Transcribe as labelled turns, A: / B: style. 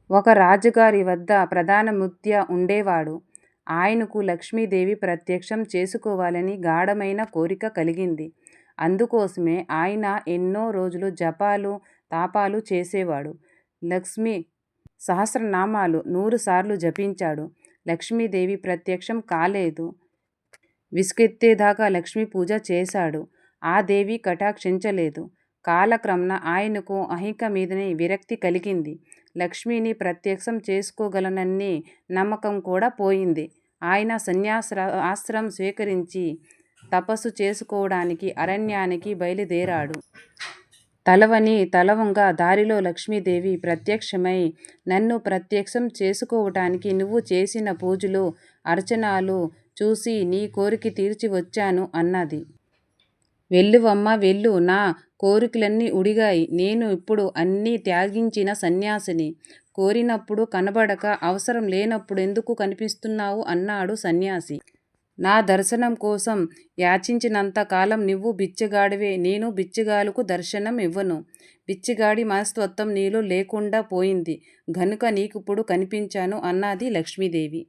A: ఒక రాజుగారి వద్ద ప్రధాన ముత్య ఉండేవాడు. ఆయనకు లక్ష్మీదేవి ప్రత్యక్షం చేసుకోవాలని గాఢమైన కోరిక కలిగింది. అందుకోసమే ఆయన ఎన్నో రోజులు జపాలు, తాపాలు చేసేవాడు. లక్ష్మీ సహస్రనామాలు 100 సార్లు జపించాడు. లక్ష్మీదేవి ప్రత్యక్షం కాలేదు. విసుగెత్తేదాకా లక్ష్మీ పూజ చేశాడు. ఆ దేవి కటాక్షించలేదు. కాలక్రమేణా ఆయనకు అహింక మీదనే విరక్తి కలిగింది. లక్ష్మిని ప్రత్యక్షం చేసుకోగలననే నమ్మకం కూడా పోయింది. ఆయన ఆశ్రమం స్వీకరించి తపస్సు చేసుకోవడానికి అరణ్యానికి బయలుదేరాడు. తలవంగా దారిలో లక్ష్మీదేవి ప్రత్యక్షమై, నన్ను ప్రత్యక్షం చేసుకోవటానికి నువ్వు చేసిన పూజలు, అర్చనలు చూసి నీ కోరిక తీర్చి వచ్చాను అన్నది. వెళ్ళువమ్మా వెళ్ళు, నా కోరికలన్నీ ఉడిగాయి. నేను ఇప్పుడు అన్నీ త్యజించిన సన్యాసిని. కోరినప్పుడు కనబడక అవసరం లేనప్పుడు ఎందుకు కనిపిస్తున్నావు అన్నాడు సన్యాసి. నా దర్శనం కోసం యాచించినంత కాలం నువ్వు బిచ్చగాడివే. నేను బిచ్చగాళ్లకు దర్శనం ఇవ్వను. బిచ్చగాడి మనస్తత్వం నీలో లేకుండా పోయింది గనుక నీకిప్పుడు కనిపించాను అన్నది లక్ష్మీదేవి.